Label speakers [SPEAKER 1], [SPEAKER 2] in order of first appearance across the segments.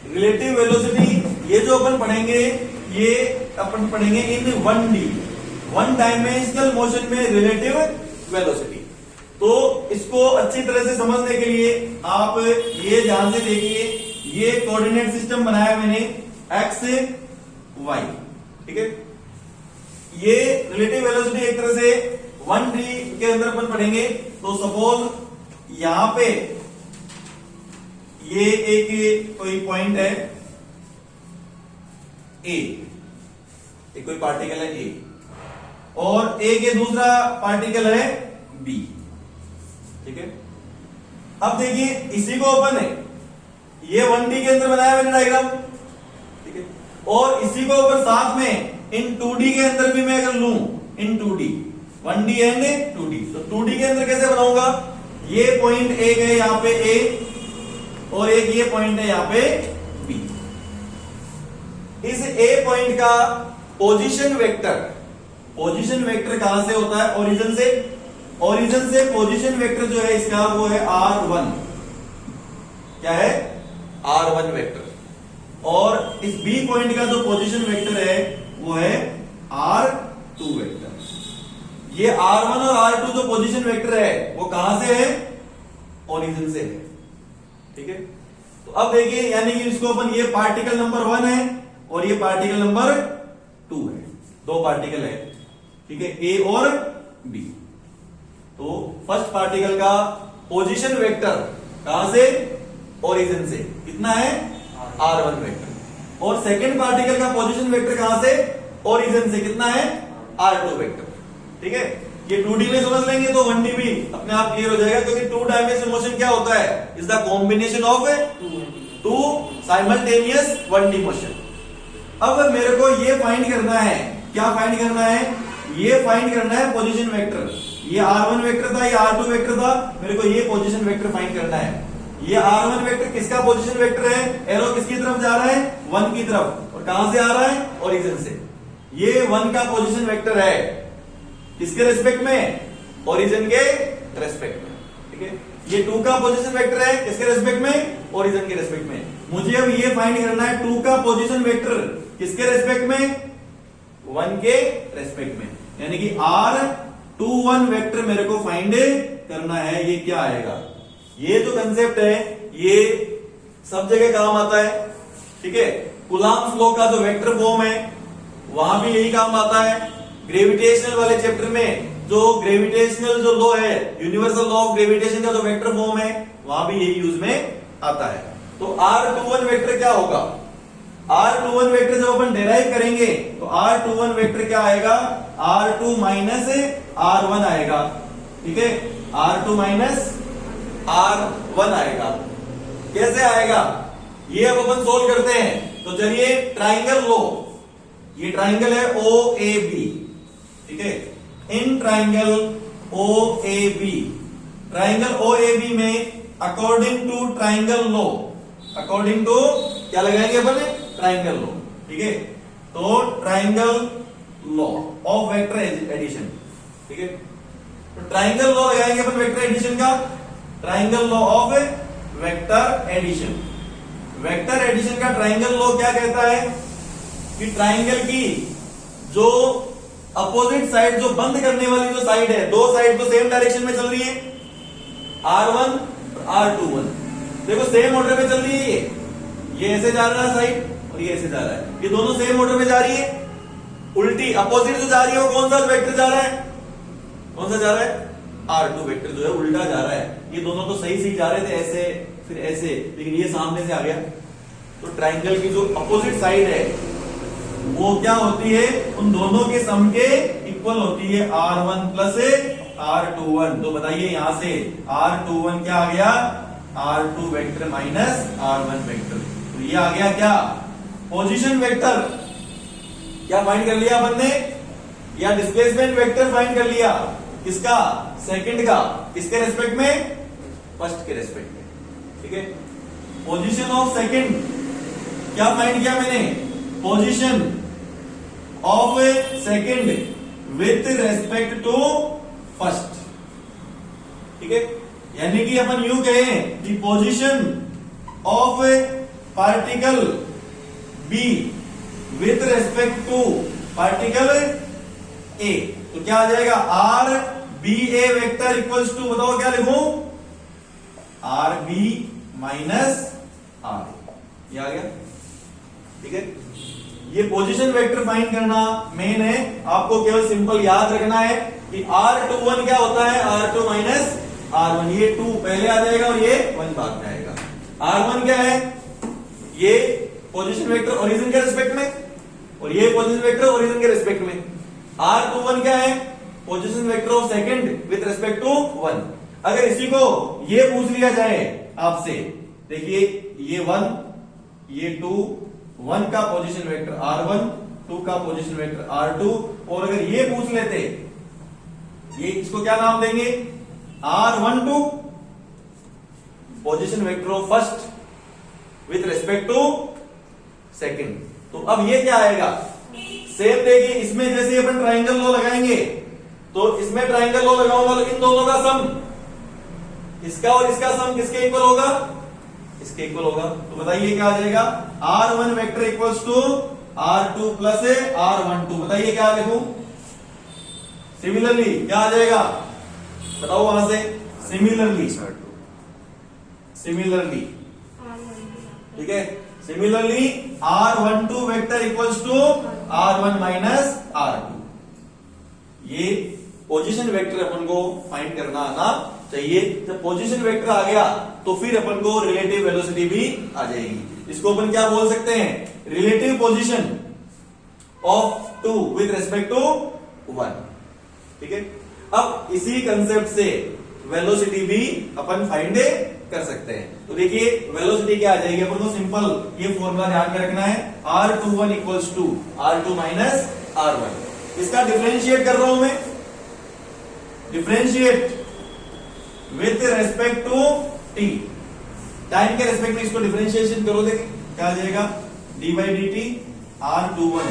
[SPEAKER 1] Relative velocity, ये जो अपन पढ़ेंगे ये अपन पढ़ेंगे इन 1D, वन डायमेंशनल मोशन में रिलेटिव वेलोसिटी। तो इसको अच्छी तरह से समझने के लिए आप ये ध्यान से देखिए, ये कोऑर्डिनेट सिस्टम बनाया मैंने एक्स वाई, ठीक है। ये रिलेटिव वेलोसिटी एक तरह से 1D के अंदर अपन पढ़ेंगे। तो सपोज यहां पे ये एक कोई पॉइंट है ए, एक कोई पार्टिकल है ए, और ए के दूसरा पार्टिकल है बी, ठीक है। अब देखिए इसी को अपन है ये 1D के अंदर बनाया मैंने डायग्राम, ठीक है। और इसी को अपन साथ में इन 2D के अंदर भी मैं अगर लूं, इन 2D 1D एंड 2D, तो 2D के अंदर कैसे बनाऊंगा, ये पॉइंट एक है यहां पे ए, और एक ये पॉइंट है यहां पे बी। इस ए पॉइंट का पोजीशन वेक्टर, पोजीशन वेक्टर कहां से होता है, ओरिजिन से, ओरिजिन से पोजीशन वेक्टर जो है इसका वो है R1, क्या है R1 वेक्टर, और इस बी पॉइंट का जो पोजीशन वेक्टर है वो है R2 वेक्टर। ये R1 और R2 जो पोजीशन वेक्टर है वो कहां से है, ओरिजिन से है, ठीक है। तो अब देखिए यानी कि इसको अपन, ये पार्टिकल नंबर 1 है और ये पार्टिकल नंबर 2 है, दो पार्टिकल है, ठीक है, ए और बी। तो फर्स्ट पार्टिकल का पोजीशन वेक्टर कहां से, ओरिजिन से, कितना है R1 वेक्टर, और सेकंड पार्टिकल का पोजीशन वेक्टर कहां से, ओरिजिन से, कितना है R2 वेक्टर, ठीक है। ये 2D में समझ लेंगे तो 1D भी अपने आप क्लियर हो जाएगा, क्योंकि 2 डायमेंशनल मोशन क्या होता है, is the combination of 2 simultaneous 1D motion. अब मेरे को ये फाइंड करना है, क्या फाइंड करना है, ये फाइंड करना है पोजीशन वेक्टर। ये R1 वेक्टर था, ये R2 वेक्टर था, मेरे को ये पोजीशन वेक्टर फाइंड करना है। ये R1 वेक्टर किसका पोजीशन वेक्टर है, एरो किसकी तरफ जा रहा है, 1 की तरफ, और कहां से आ रहा है, ओरिजिन से। ये 1 का पोजीशन वेक्टर है किसके रेस्पेक्ट में, ओरिजिन के रेस्पेक्ट में, ठीक है। ये 2 का पोजीशन वेक्टर है किसके रेस्पेक्ट में, ओरिजिन के रेस्पेक्ट में। मुझे अब ये फाइंड करना है 2 का पोजीशन वेक्टर किसके रेस्पेक्ट में, 1 के रेस्पेक्ट में, यानी कि R21 वेक्टर मेरे को फाइंड करना है। ये क्या आएगा, ये जो कंसेप्ट है ये सब जगह काम आता है, ठीक है। कूलॉम्स लॉ का जो वेक्टर फॉर्म है वहां भी यही काम आता है। ग्रेविटेशनल वाले चैप्टर में जो ग्रेविटेशनल जो लॉ है, यूनिवर्सल लॉ ऑफ ग्रेविटेशन का जो वेक्टर फॉर्म है वहां भी यही यूज में आता है। तो R21 वेक्टर क्या होगा, R21 वेक्टर जब अपन डेराइव करेंगे तो R21 वेक्टर क्या आएगा, R2 माइनस R1 आएगा, ठीक है, R2 माइनस R1 आएगा। कैसे आएगा, ये अब अपन सोल्व करते हैं। तो चलिए ट्राइंगल लो, ये ट्राइंगल है OAB, ठीक है। In triangle OAB, triangle OAB में according to triangle law, according to क्या लगाएंगे अपन, ट्राइंगल लो, ठीक है। तो triangle law of vector addition, ठीक है। तो ट्राइंगल लॉ लगाएंगे अपन वेक्टर एडिशन का, triangle law of vector addition. Vector addition का ट्राइंगल लॉ क्या कहता है कि ट्राइंगल की जो अपोजिट साइड, जो बंद करने वाली जो साइड है, दो साइड तो सेम डायरेक्शन में चल रही है, R1 R21 देखो सेम ऑर्डर में चल रही है, ये ऐसे जा रहा है साइड और ये ऐसे जा रहा है, ये दोनों सेम ऑर्डर में जा रही है। उल्टी अपोजिट जो जा रही है वो कौन सा वेक्टर जा रहा है, कौन सा जा रहा है, R2 वेक्टर जो है उल्टा जा रहा है। ये दोनों तो सही सही जा रहे थे, ऐसे फिर ऐसे, लेकिन ये सामने से आ गया। तो ट्राइंगल की जो अपोजिट साइड है वो क्या होती है, उन दोनों के सम के इक्वल होती है, R1 प्लस R21। तो बताइए यहां से R21 क्या आ गया, R2 vector minus R1 vector. तो ये आ गया क्या, पोजीशन वेक्टर। क्या फाइंड कर लिया अपन ने, या डिस्प्लेसमेंट वेक्टर फाइंड कर लिया, किसका, सेकंड का, किसके रेस्पेक्ट में, फर्स्ट के रेस्पेक्ट में, ठीक है। पोजीशन ऑफ सेकंड क्या फाइंड किया मैंने, position of second with respect to first, ठीक है। यानी कि अपन यूं कहें कि position of particle B with respect to particle A, तो क्या आ जाएगा R B A vector equals to, बताओ क्या लिखूं, आर बी माइनस आर, ये आ गया। ठीक है, ये पोजीशन वेक्टर फाइंड करना मेन है, आपको केवल सिंपल याद रखना है कि R21 क्या होता है, R2 माइनस R1, ये 2 पहले आ जाएगा और ये 1 बाद में आएगा। R1 क्या है, ये पोजीशन वेक्टर ओरिजिन के रिस्पेक्ट में और ये पोजीशन वेक्टर ओरिजिन के रिस्पेक्ट में। R21 क्या है, position vector of second with respect to 1। अगर इसी को ये पूछ लिया जाए आपसे, देखिए ये 1, ये 2, 1 का पोजीशन वेक्टर R1, 2 का पोजीशन वेक्टर R2, और अगर ये पूछ लेते, ये इसको क्या नाम देंगे, R12 position vector of first with respect to second. तो अब ये क्या आएगा, सेम देखिए, इसमें जैसे अपन ट्राइंगल लॉ लगाएंगे तो इसमें ट्राइंगल लॉ लगाऊंगा तो इन दोनों का सम, इसका और इसका सम किसके इक्वल होगा, इसके इक्वल होगा। तो बताइए क्या आ जाएगा, R1 vector equals to R2 plus R12, बताइए क्या लिखूं, सिमिलरली क्या आ जाएगा, बताओ वहां से, सिमिलरली, सिमिलरली, ठीक है, similarly R12 vector equals to R1 minus R2। ये पोजीशन वेक्टर अपन को फाइंड करना आना चाहिए। जब पोजीशन वेक्टर आ गया तो फिर अपन को रिलेटिव वेलोसिटी भी आ जाएगी। इसको अपन क्या बोल सकते हैं, relative position of 2 with respect to 1। ठीक है, अब इसी कंसेप्ट से वेलोसिटी भी अपन फाइंड कर सकते हैं। तो देखिए वेलोसिटी क्या आ जाएगी, अपन को सिंपल ये फॉर्मूला ध्यान में रखना है, R21 equals to R2 minus R1। इसका डिफरेंशिएट कर रहा हूं मैं, differentiate with respect to t, time के रेस्पेक्ट में इसको डिफरेंशिएशन करो, देखिए क्या आ जाएगा, dy dt R21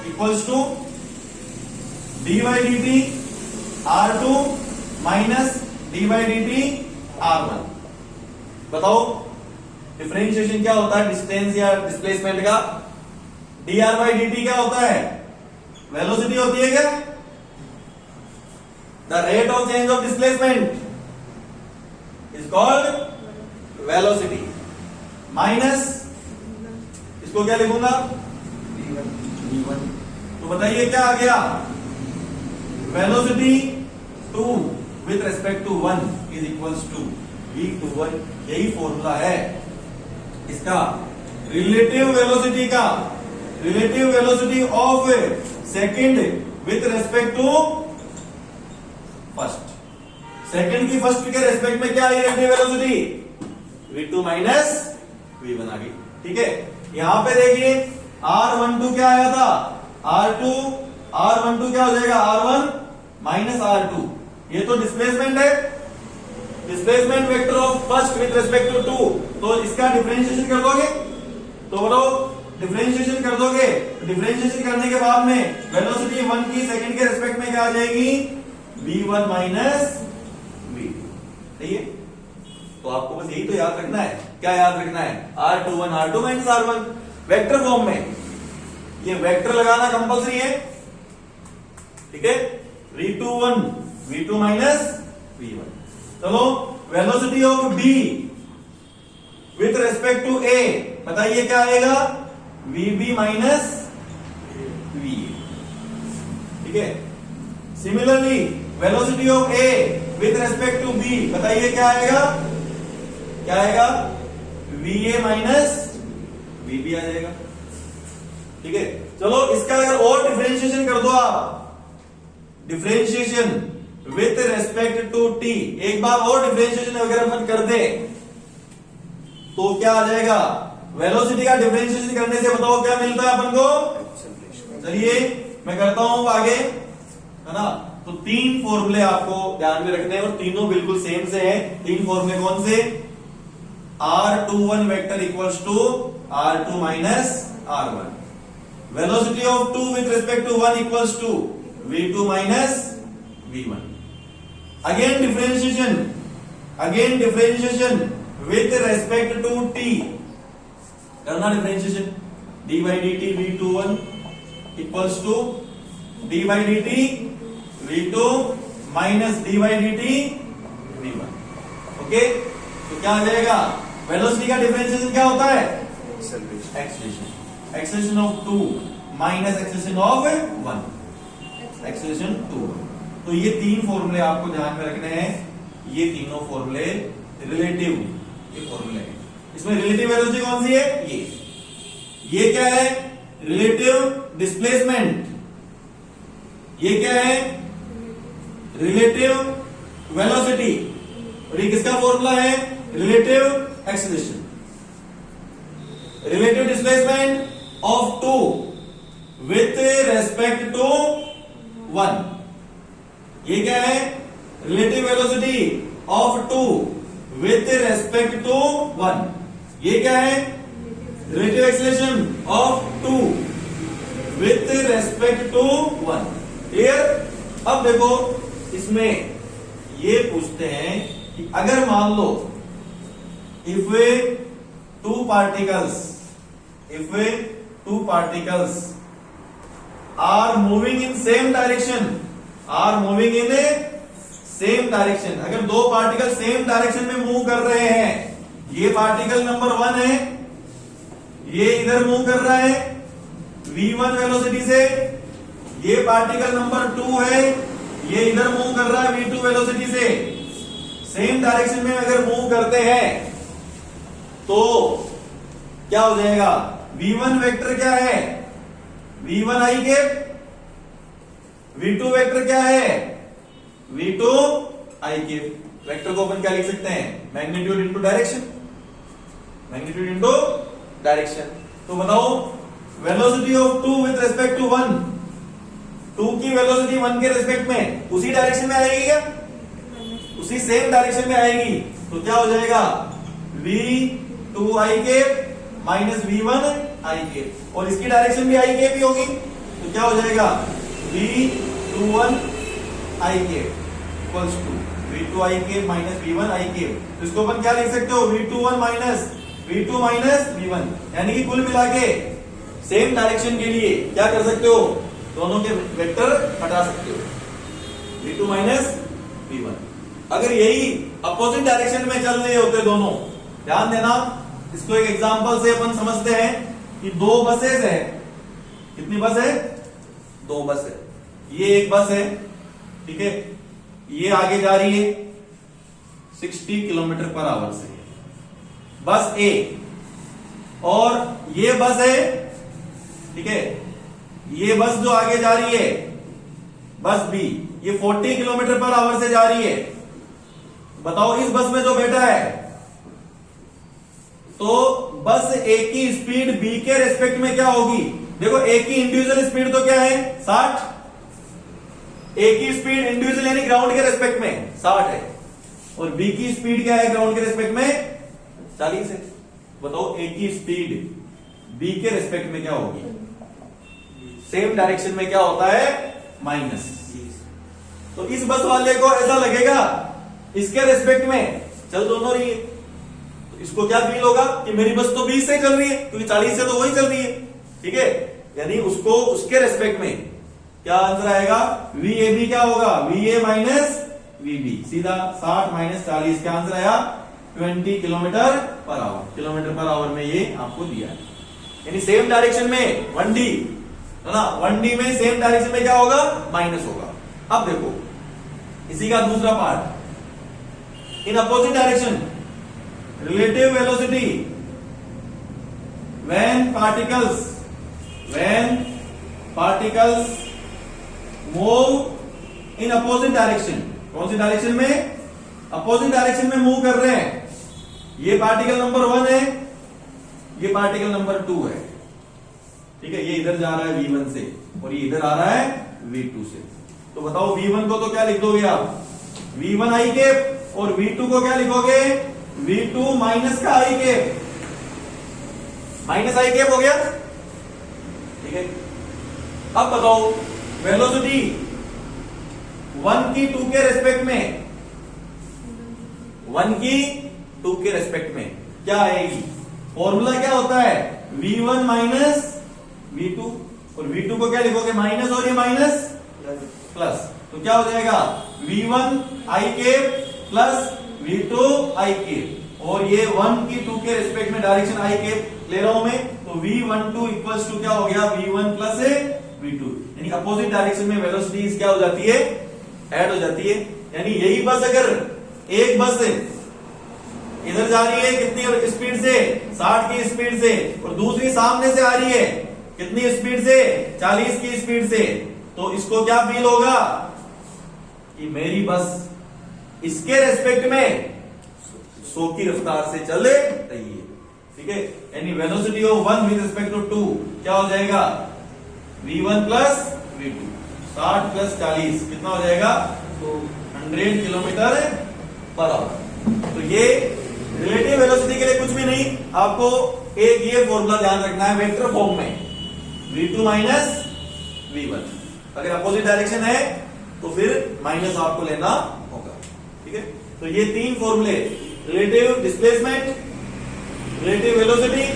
[SPEAKER 1] equals to dy dt R2 minus dy dt R1। बताओ डिफरेंशिएशन क्या होता है, डिस्टेंस या डिस्प्लेसमेंट का, dr बाई dt क्या होता है, वेलोसिटी होती है क्या, the rate of change of displacement is called velocity, minus इसको क्या लिखूंगा, v1। तो बताइए क्या आ गया, velocity 2 with respect to 1 is equals to v21। यही फॉर्मूला है इसका, रिलेटिव वेलोसिटी का, relative velocity of second with respect to first. Second की फर्स्ट के रेस्पेक्ट में क्या आई relative velocity, v2 minus v1 आ गई। ठीक है, यहां पे देखिए R12 क्या आया था, R12 क्या हो जाएगा, R1 माइनस R2, ये तो डिस्प्लेसमेंट है, displacement vector of first with respect to 2, तो इसका डिफरेंशिएशन कर दोगे, तो बोलो डिफरेंशिएशन कर दोगे, डिफरेंशिएशन करने के बाद में वेलोसिटी 1 की सेकंड के रेस्पेक्ट में क्या आ जाएगी, v1 माइनस v2। सही है, तो आपको बस यही तो याद रखना है, क्या याद रखना है, R21 R2 minus R1 vector form में, ये वेक्टर लगाना कंपल्सरी है। ठीक है, v21 v2 माइनस v1। चलो velocity of B with respect to A, बताइए क्या आएगा, VB माइनस VA। ठीक है, similarly velocity of A with respect to B, बताइए क्या आएगा, क्या आएगा, VA माइनस VB आ जाएगा। ठीक है, चलो इसका अगर और डिफरेंशिएशन कर दो आप, differentiation with respect to t, एक बार और डिफरेंशिएशन अगर अपन कर दे तो क्या आ जाएगा, वेलोसिटी का डिफरेंशिएशन करने से बताओ क्या मिलता है अपन को। चलिए मैं करता हूं आगे, है ना। तो 3 फॉर्मूले आपको ध्यान में रखने हैं और तीनों बिल्कुल सेम से हैं। 3 फॉर्मूले कौन से, R21 vector equals to R2 minus R1, velocity of 2 with respect to 1 equals to V2 minus V1। Again differentiation with respect to t, करना differentiation, d by d t V21 equals to d by d t V2 minus d by d t V1। Okay, तो क्या आ जाएगा, velocity का differentiation क्या होता है, acceleration, acceleration of 2 minus acceleration of 1, acceleration 2। तो ये तीन फॉर्मूले आपको ध्यान में रखने हैं, ये तीनों फॉर्मूले रिलेटिव ये फॉर्मूले हैं। इसमें रिलेटिव वेलोसिटी कौन सी है, ये क्या है, रिलेटिव डिस्प्लेसमेंट, ये क्या है, रिलेटिव वेलोसिटी, और ये किसका फॉर्मूला है, relative acceleration. Relative displacement of 2 with respect to 1, ये क्या है, relative velocity of 2 with respect to 1, ये क्या है, relative acceleration of 2 with respect to 1। Clear. अब देखो इसमें ये पूछते हैं कि अगर मान लो if two particles are moving in same direction, अगर दो पार्टिकल सेम डायरेक्शन में मूव कर रहे हैं, ये पार्टिकल नंबर 1 है, ये इधर मूव कर रहा है v1 वेलोसिटी से, ये पार्टिकल नंबर 2 है, ये इधर मूव कर रहा है v2 वेलोसिटी से। सेम डायरेक्शन में अगर मूव करते हैं तो क्या हो जाएगा, v1 वेक्टर क्या है, v1 i cap, v2 vector क्या है, v2 आई कैप। वेक्टर को अपन क्या लिख सकते हैं, magnitude into direction, magnitude into direction. तो बताओ velocity of 2 with respect to 1, 2 की वेलोसिटी 1 के रेस्पेक्ट में उसी डायरेक्शन में आएगी क्या, उसी सेम डायरेक्शन में आएगी। तो क्या हो जाएगा, v2 i cap minus v1 i cap, और इसकी डायरेक्शन भी आई कैप ही होगी। तो क्या हो जाएगा, v21 i cap equals to v2 i cap minus v1 i cap. तो इसको अपन क्या लिख सकते हो, v21 minus v2 minus v1, यानी कि कुल मिला के सेम डायरेक्शन के लिए क्या कर सकते हो, दोनों के वेक्टर हटा सकते हो, v2 माइनस v1। अगर यही अपोजिट डायरेक्शन में चल रहे होते दोनों, ध्यान देना, इसको एक एग्जांपल से अपन समझते हैं कि दो बसेस है, कितनी बस है, दो बस है, ये एक बस है, ठीक है, ये आगे जा रही है 60 किलोमीटर पर आवर से, बस ए, और ये बस है, ठीक है, ये बस जो आगे जा रही है बस बी, ये 40 किलोमीटर पर आवर से जा रही है। बताओ इस बस में जो बैठा है, तो बस ए की स्पीड बी के रेस्पेक्ट में क्या होगी, देखो ए की इंडिविजुअल स्पीड तो क्या है 60, ए की स्पीड इंडिविजुअल यानी ग्राउंड के रेस्पेक्ट में 60 है, और बी की स्पीड क्या है ग्राउंड के रेस्पेक्ट में 40 है। बताओ ए की स्पीड बी के रेस्पेक्ट में क्या होगी, सेम डायरेक्शन में क्या होता है, माइनस। तो इस बस वाले को ऐसा लगेगा इसके रेस्पेक्ट में चल दोनों रही है, तो इसको क्या फील होगा कि मेरी बस तो 20 से चल रही है, क्योंकि 40 से तो वही चल रही है, ठीक है, यानी उसको उसके रेस्पेक्ट में क्या आंसर आएगा, VAB क्या होगा, VA माइनस VB, सीधा 60 माइनस 40, क्या आंसर आया 20 kilometre per hour. Kilometre per hour में ये आपको दिया है, यानी सेम डायरेक्शन में 1D है ना, 1D में सेम डायरेक्शन में क्या होगा, माइनस होगा। अब देखो इसी का दूसरा part, in opposite direction relative velocity when particles move in opposite direction। कौन सी डायरेक्शन में, अपोजिट डायरेक्शन में मूव कर रहे हैं, ये पार्टिकल नंबर 1 है, ये पार्टिकल नंबर 2 है, ठीक है, ये इधर जा रहा है v1 से और ये इधर आ रहा है v2 से। तो बताओ v1 को तो क्या लिख दोगे आप, v1 आई कैप, और v2 को क्या लिखोगे, v2 माइनस का आई कैप, माइनस आई कैप हो गया, ठीक है। अब बताओ वेलोसिटी 1 की 2 के रेस्पेक्ट में, 1 की 2 के रेस्पेक्ट में क्या आएगी, फॉर्मूला क्या होता है v1 माइनस v2, और v2 को क्या लिखोगे माइनस और ये माइनस प्लस, तो क्या हो जाएगा v1 i के प्लस v2 i के, और ये 1 की 2 के रिस्पेक्ट में डायरेक्शन i के ले रहा हूं मैं, तो v12 इक्वल्स टू क्या हो गया v1 प्लस v2, यानी अपोजिट डायरेक्शन में वेलोसिटीज क्या हो जाती है ऐड हो जाती है। यानी यही बस अगर एक बस इधर जा रही है कितनी स्पीड से 60 की स्पीड से, और दूसरी सामने से आ रही है कितनी स्पीड से 40 की स्पीड से, तो इसको क्या फील होगा कि मेरी बस इसके रेस्पेक्ट में 100 की रफ्तार से चल रही है, ठीक है। यानी velocity of 1 with respect to 2 क्या हो जाएगा v1 प्लस v2, 60 प्लस 40 कितना हो जाएगा 100 किलोमीटर पर आवर। तो ये रिलेटिव वेलोसिटी के लिए कुछ भी नहीं, आपको एक ये फॉर्मूला ध्यान रखना है वेक्टर फॉर्म में v2 माइनस v1, अगर अपोजिट डायरेक्शन है तो फिर माइनस आपको लेना होगा, ठीक है। तो ये तीन फॉर्मूले रिलेटिव डिस्प्लेसमेंट, रिलेटिव वेलोसिटी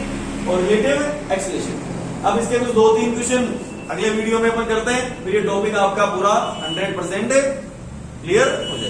[SPEAKER 1] और रिलेटिव एक्सीलरेशन। अब इसके कुछ 2-3 क्वेश्चन अगले वीडियो में अपन करते हैं, फिर ये टॉपिक आपका पूरा 100% क्लियर हो जाएगा।